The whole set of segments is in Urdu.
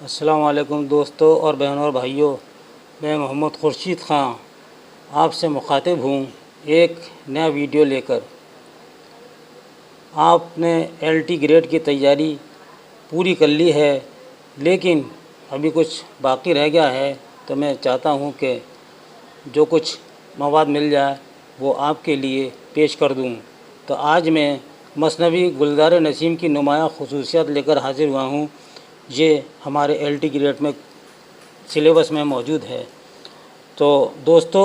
السلام علیکم دوستوں اور بہنوں اور بھائیوں، میں محمد خورشید خان آپ سے مخاطب ہوں ایک نیا ویڈیو لے کر۔ آپ نے LT گریڈ کی تیاری پوری کر لی ہے، لیکن ابھی کچھ باقی رہ گیا ہے، تو میں چاہتا ہوں کہ جو کچھ مواد مل جائے وہ آپ کے لیے پیش کر دوں۔ تو آج میں مثنوی گلزار نسیم کی نمایاں خصوصیات لے کر حاضر ہوا ہوں۔ یہ ہمارے LT گریڈ میں سلیبس میں موجود ہے۔ تو دوستو،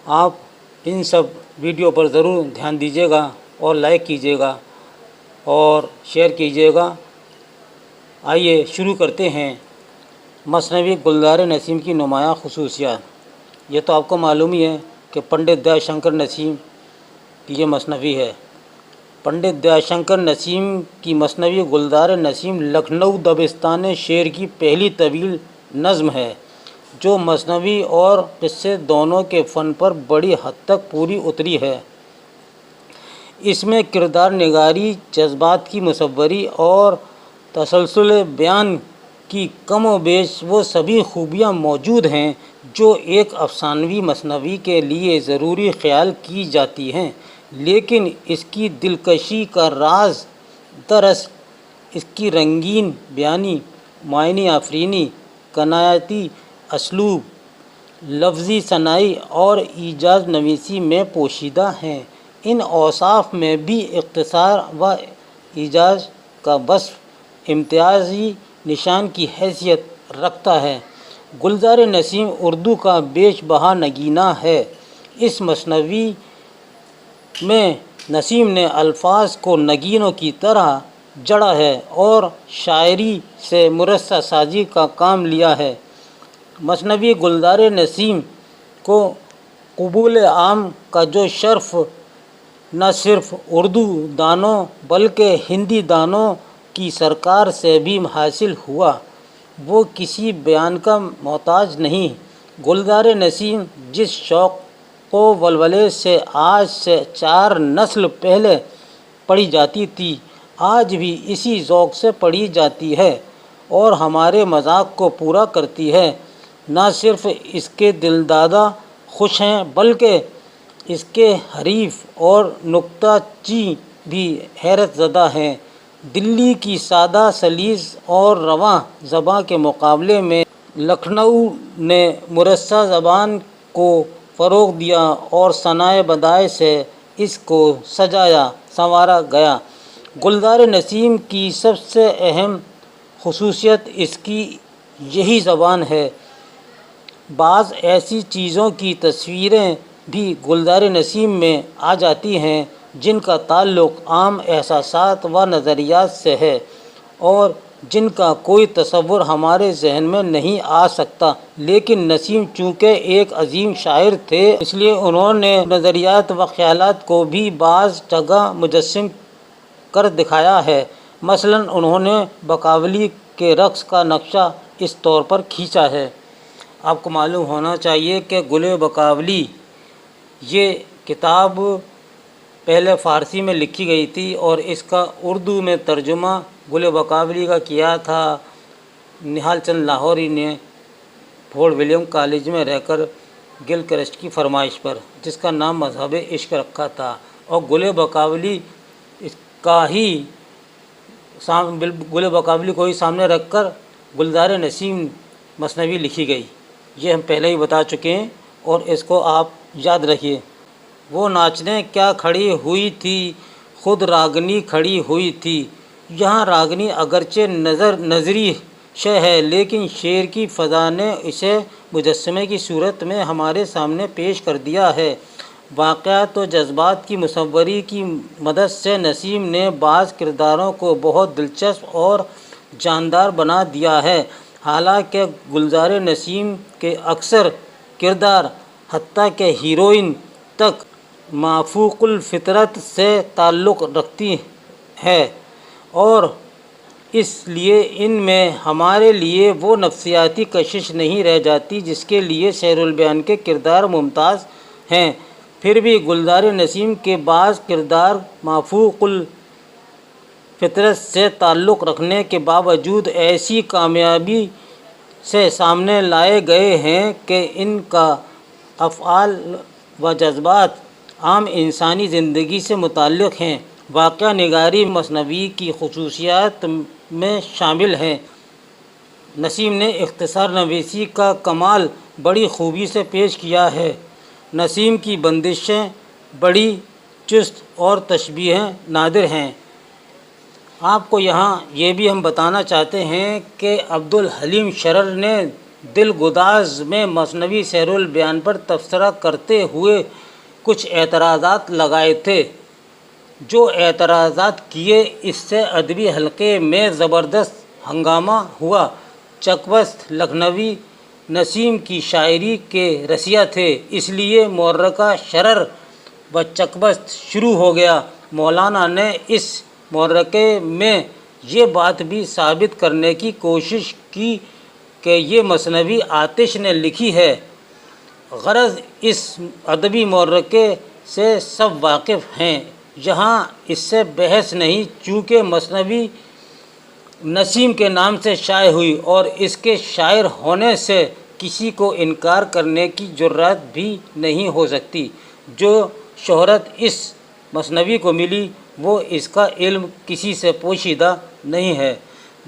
آپ ان سب ویڈیو پر ضرور دھیان دیجیے گا اور لائک کیجیے گا اور شیئر کیجیے گا۔ آئیے شروع کرتے ہیں۔ مثنوی گلزار نسیم کی نمایاں خصوصیات۔ یہ تو آپ کو معلوم ہی ہے کہ پنڈت دیا شنکر نسیم کی یہ مثنوی ہے۔ پنڈت دیا شنکر نسیم کی مثنوی گلزار نسیم لکھنؤ دبستان شعر کی پہلی طویل نظم ہے، جو مثنوی اور قصے دونوں کے فن پر بڑی حد تک پوری اتری ہے۔ اس میں کردار نگاری، جذبات کی مصوری اور تسلسل بیان کی کم و بیش وہ سبھی خوبیاں موجود ہیں جو ایک افسانوی مثنوی کے لیے ضروری خیال کی جاتی ہیں، لیکن اس کی دلکشی کا راز دراصل اس کی رنگین بیانی، معنی آفرینی، کنایاتی اسلوب، لفظی صناعی اور ایجاز نویسی میں پوشیدہ ہیں۔ ان اوصاف میں بھی اختصار و ایجاز کا وصف امتیازی نشان کی حیثیت رکھتا ہے۔ گلزار نسیم اردو کا بیش بہا نگینہ ہے۔ اس مثنوی میں نسیم نے الفاظ کو نگینوں کی طرح جڑا ہے اور شاعری سے مرصع سازی کا کام لیا ہے۔ مثنوی گلزار نسیم کو قبول عام کا جو شرف نہ صرف اردو دانوں بلکہ ہندی دانوں کی سرکار سے بھی حاصل ہوا، وہ کسی بیان کا محتاج نہیں۔ گلزار نسیم جس شوق و ولولے سے آج سے 4 نسل پہلے پڑھی جاتی تھی، آج بھی اسی ذوق سے پڑھی جاتی ہے اور ہمارے مذاق کو پورا کرتی ہے۔ نہ صرف اس کے دلدادہ خوش ہیں بلکہ اس کے حریف اور نکتہ چین بھی حیرت زدہ ہیں۔ دلی کی سادہ سلیس اور رواں زباں کے مقابلے میں لکھنؤ نے مرصع زبان کو فروغ دیا اور صنائع بدائع سے اس کو سجایا سنوارا گیا۔ گلزار نسیم کی سب سے اہم خصوصیت اس کی یہی زبان ہے۔ بعض ایسی چیزوں کی تصویریں بھی گلزار نسیم میں آ جاتی ہیں جن کا تعلق عام احساسات و نظریات سے ہے اور جن کا کوئی تصور ہمارے ذہن میں نہیں آ سکتا، لیکن نسیم چونکہ ایک عظیم شاعر تھے، اس لیے انہوں نے نظریات و خیالات کو بھی بعض جگہ مجسم کر دکھایا ہے۔ مثلاً انہوں نے بقاولی کے رقص کا نقشہ اس طور پر کھینچا ہے۔ آپ کو معلوم ہونا چاہیے کہ گل بقاولی یہ کتاب پہلے فارسی میں لکھی گئی تھی اور اس کا اردو میں ترجمہ گل بقاولی کا کیا تھا نہال چند لاہوری نے فورٹ ولیم کالج میں رہ کر گل کرسٹ کی فرمائش پر، جس کا نام مذہب عشق رکھا تھا، اور گل بقاولی کو ہی سامنے رکھ کر گلزار نسیم مثنوی لکھی گئی۔ یہ ہم پہلے ہی بتا چکے ہیں اور اس کو آپ یاد رکھیے۔ وہ ناچنے کیا کھڑی ہوئی تھی، خود راگنی کھڑی ہوئی تھی۔ یہاں راگنی اگرچہ نظری شے ہے، لیکن شعر کی فضا نے اسے مجسمے کی صورت میں ہمارے سامنے پیش کر دیا ہے۔ واقعات و جذبات کی مصوری کی مدد سے نسیم نے بعض کرداروں کو بہت دلچسپ اور جاندار بنا دیا ہے۔ حالانکہ گلزار نسیم کے اکثر کردار حتیٰ کہ ہیروئن تک مافوق الفطرت سے تعلق رکھتی ہے اور اس لیے ان میں ہمارے لیے وہ نفسیاتی کشش نہیں رہ جاتی جس کے لیے شعر البیان کے کردار ممتاز ہیں۔ پھر بھی گلزار نسیم کے بعض کردار مافوق فطرت سے تعلق رکھنے کے باوجود ایسی کامیابی سے سامنے لائے گئے ہیں کہ ان کا افعال و جذبات عام انسانی زندگی سے متعلق ہیں۔ واقعہ نگاری مثنوی کی خصوصیات میں شامل ہیں۔ نسیم نے اختصار نویسی کا کمال بڑی خوبی سے پیش کیا ہے۔ نسیم کی بندشیں بڑی چست اور تشبیہیں نادر ہیں۔ آپ کو یہاں یہ بھی ہم بتانا چاہتے ہیں کہ عبدالحلیم شرر نے دل گداز میں مثنوی سیر البیان پر تبصرہ کرتے ہوئے کچھ اعتراضات لگائے تھے۔ جو اعتراضات کیے، اس سے ادبی حلقے میں زبردست ہنگامہ ہوا۔ چکبست لکھنوی نسیم کی شاعری کے رسیا تھے، اس لیے معرکہ شرر و چکبست شروع ہو گیا۔ مولانا نے اس معرکے میں یہ بات بھی ثابت کرنے کی کوشش کی کہ یہ مثنوی آتش نے لکھی ہے۔ غرض اس ادبی معرکے سے سب واقف ہیں، یہاں اس سے بحث نہیں، چونکہ مثنوی نسیم کے نام سے شائع ہوئی اور اس کے شاعر ہونے سے کسی کو انکار کرنے کی جرات بھی نہیں ہو سکتی۔ جو شہرت اس مثنوی کو ملی وہ اس کا علم کسی سے پوشیدہ نہیں ہے۔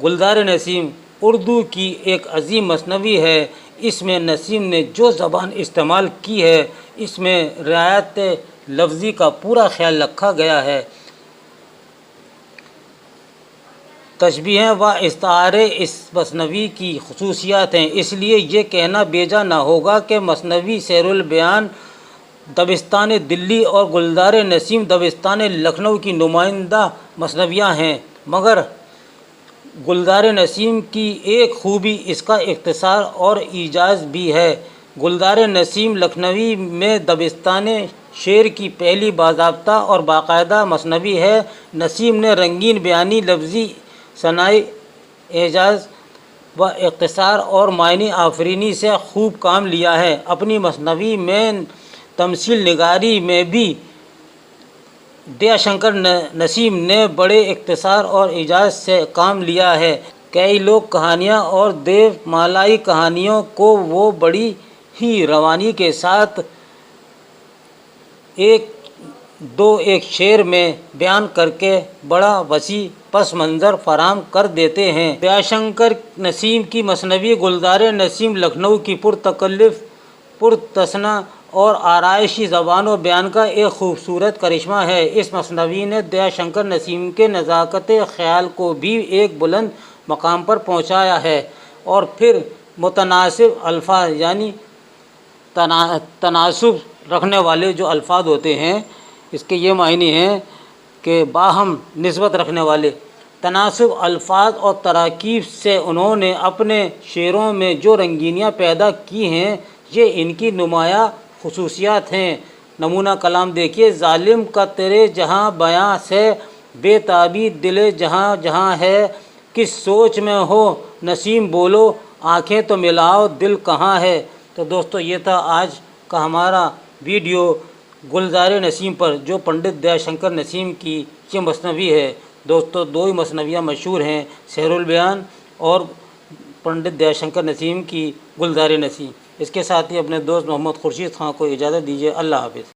گلزار نسیم اردو کی ایک عظیم مثنوی ہے۔ اس میں نسیم نے جو زبان استعمال کی ہے، اس میں رعایت لفظی کا پورا خیال رکھا گیا ہے۔ تشبیہیں و استعارے اس مثنوی کی خصوصیات ہیں، اس لیے یہ کہنا بیجا نہ ہوگا کہ مثنوی سیر البیان دبستان دلی اور گلزار نسیم دبستان لکھنؤ کی نمائندہ مثنویاں ہیں، مگر گلزار نسیم کی ایک خوبی اس کا اختصار اور ایجاز بھی ہے۔ گلزار نسیم لکھنوی میں دبستان شعر کی پہلی باضابطہ اور باقاعدہ مثنوی ہے۔ نسیم نے رنگین بیانی، لفظی صناعی، اعجاز و اختصار اور معنی آفرینی سے خوب کام لیا ہے۔ اپنی مثنوی میں تمثیل نگاری میں بھی دیا شنکر نسیم نے بڑے اختصار اور اعجاز سے کام لیا ہے۔ کئی لوک کہانیاں اور دیو مالائی کہانیوں کو وہ بڑی ہی روانی کے ساتھ ایک شعر میں بیان کر کے بڑا وسیع پس منظر فراہم کر دیتے ہیں۔ دیا شنکر نسیم کی مثنوی گلزار نسیم لکھنؤ کی پرتکلف، پرتسنہ اور آرائشی زبان و بیان کا ایک خوبصورت کرشمہ ہے۔ اس مثنوی نے دیا شنکر نسیم کے نزاکت خیال کو بھی ایک بلند مقام پر پہنچایا ہے، اور پھر متناسب الفاظ یعنی تناسب رکھنے والے جو الفاظ ہوتے ہیں، اس کے یہ معنی ہیں کہ باہم نسبت رکھنے والے تناسب الفاظ اور تراکیب سے انہوں نے اپنے شعروں میں جو رنگینیاں پیدا کی ہیں، یہ ان کی نمایاں خصوصیات ہیں۔ نمونہ کلام دیکھیے: ظالم کا تیرے جہاں بیاں سے بے تابی دل جہاں جہاں ہے، کس سوچ میں ہو نسیم بولو آنکھیں تو ملاؤ دل کہاں ہے۔ تو دوستو، یہ تھا آج کا ہمارا ویڈیو گلزار نسیم پر، جو پنڈت دیا شنکر نسیم کی یہ مثنوی ہے۔ دوستو، دو ہی مثنویاں مشہور ہیں، سیر البیان اور پنڈت دیا شنکر نسیم کی گلزار نسیم۔ اس کے ساتھ ہی اپنے دوست محمد خورشید خان کو اجازت دیجیے۔ اللہ حافظ۔